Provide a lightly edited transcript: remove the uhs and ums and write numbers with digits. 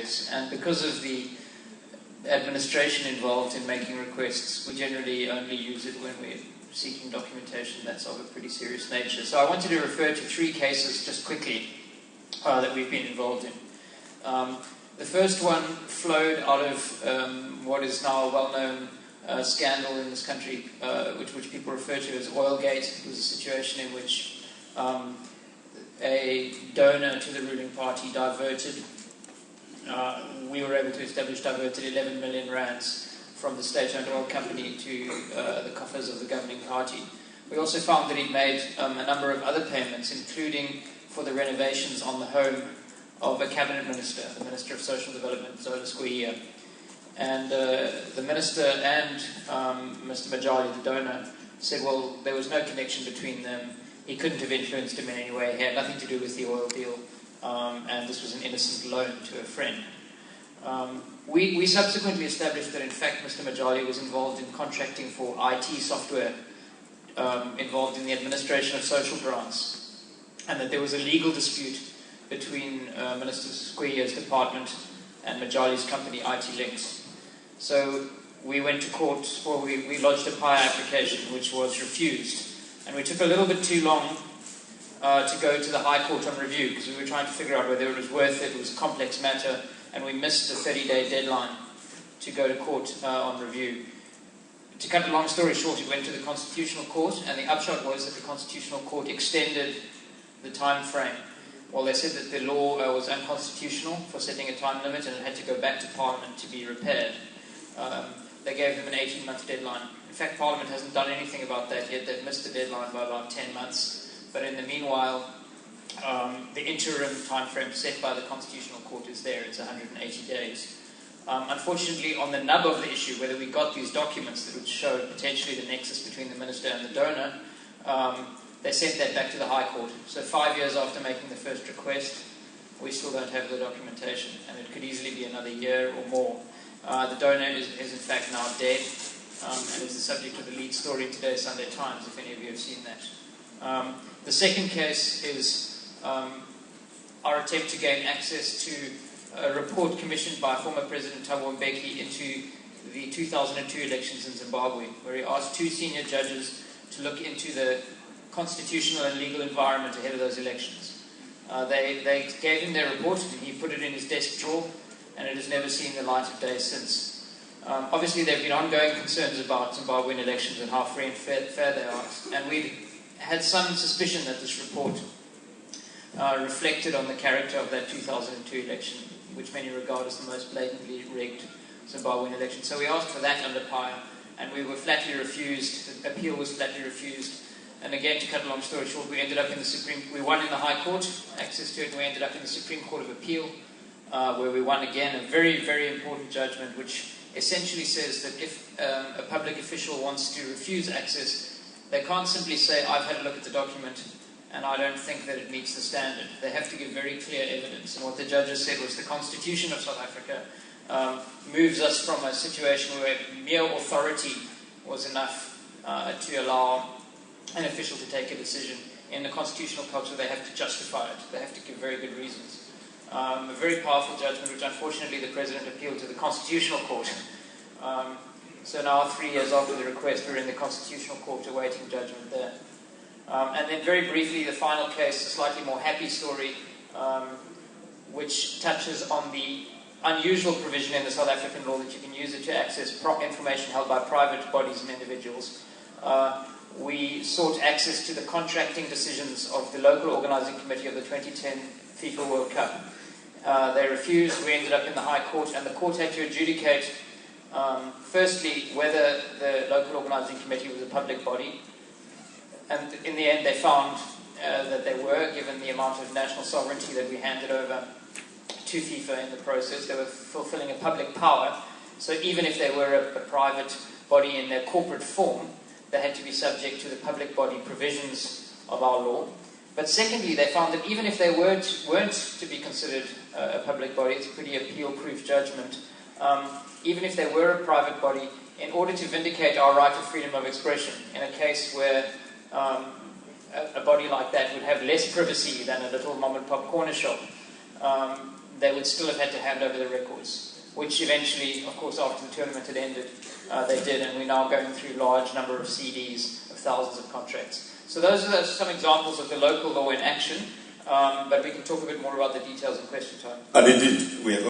serious, and because of the administration involved in making requests, we generally only use it when we're seeking documentation that's of a pretty serious nature. So I wanted to refer to 3 cases just quickly that we've been involved in. The first one flowed out of what is now a well-known scandal in this country, which people refer to as Oilgate. It was a situation in which a donor to the ruling party diverted, we were able to establish, diverted 11 million rands from the state-owned oil company to the coffers of the governing party. We also found that he'd made a number of other payments, including for the renovations on the home of a cabinet minister, the Minister of Social Development, Dawes. And the minister and Mr. Majali, the donor, said, well, there was no connection between them. He couldn't have influenced him in any way. He had nothing to do with the oil deal. And this was an innocent loan to a friend. We subsequently established that, in fact, Mr. Majali was involved in contracting for IT software involved in the administration of social grants, and that there was a legal dispute between Minister Squeya's department and Majali's company, IT Links. So we went to court, or we lodged a PIA application, which was refused. And we took a little bit too long to go to the High Court on review, because we were trying to figure out whether it was worth it. It was a complex matter, and we missed the 30-day deadline to go to court on review. To cut a long story short, it went to the Constitutional Court, and the upshot was that the Constitutional Court extended the time frame. Well, they said that the law was unconstitutional for setting a time limit, and it had to go back to Parliament to be repaired. They gave them an 18-month deadline. In fact, Parliament hasn't done anything about that yet. They've missed the deadline by about 10 months. But in the meanwhile, the interim time frame set by the Constitutional Court is there. It's 180 days. Unfortunately, on the nub of the issue, whether we got these documents that would show potentially the nexus between the minister and the donor, they sent that back to the High Court. So 5 years after making the first request, we still don't have the documentation, and it could easily be another year or more. The donor is in fact now dead, and is the subject of the lead story in today's Sunday Times, if any of you have seen that. The second case is our attempt to gain access to a report commissioned by former President Thabo Mbeki into the 2002 elections in Zimbabwe, where he asked 2 senior judges to look into the constitutional and legal environment ahead of those elections. They gave him their report, and he put it in his desk drawer, and it has never seen the light of day since. Obviously, there have been ongoing concerns about Zimbabwean elections and how free and fair they are, and we've had some suspicion that this report reflected on the character of that 2002 election, which many regard as the most blatantly rigged Zimbabwean election. So we asked for that under PIA, and we were flatly refused. The appeal was flatly refused. And again, to cut a long story short, we ended up in the we won in the High Court, access to it, and we ended up in the Supreme Court of Appeal, where we won again a very, very important judgment, which essentially says that if a public official wants to refuse access, they can't simply say, I've had a look at the document, and I don't think that it meets the standard. They have to give very clear evidence. And what the judges said was the Constitution of South Africa moves us from a situation where mere authority was enough to allow an official to take a decision. In the constitutional culture, they have to justify it. They have to give very good reasons. A very powerful judgment, which unfortunately the President appealed to the Constitutional Court. So now, 3 years after the request, we're in the Constitutional Court awaiting judgment there. And then very briefly, the final case, a slightly more happy story, which touches on the unusual provision in the South African law that you can use it to access information held by private bodies and individuals. We sought access to the contracting decisions of the local organising committee of the 2010 FIFA World Cup. They refused. We ended up in the High Court, and the court had to adjudicate, firstly, whether the local organising committee was a public body. And in the end, they found that they were, given the amount of national sovereignty that we handed over to FIFA in the process. They were fulfilling a public power. So even if they were a private body in their corporate form, they had to be subject to the public body provisions of our law. But secondly, they found that even if they weren't to be considered a public body, it's a pretty appeal-proof judgment, even if they were a private body, in order to vindicate our right of freedom of expression, in a case where a body like that would have less privacy than a little mom-and-pop corner shop, they would still have had to hand over the records, which eventually, of course, after the tournament had ended, they did, and we're now going through a large number of CDs of thousands of contracts. So those are some examples of the local law in action, but we can talk a bit more about the details in question time. And indeed, we have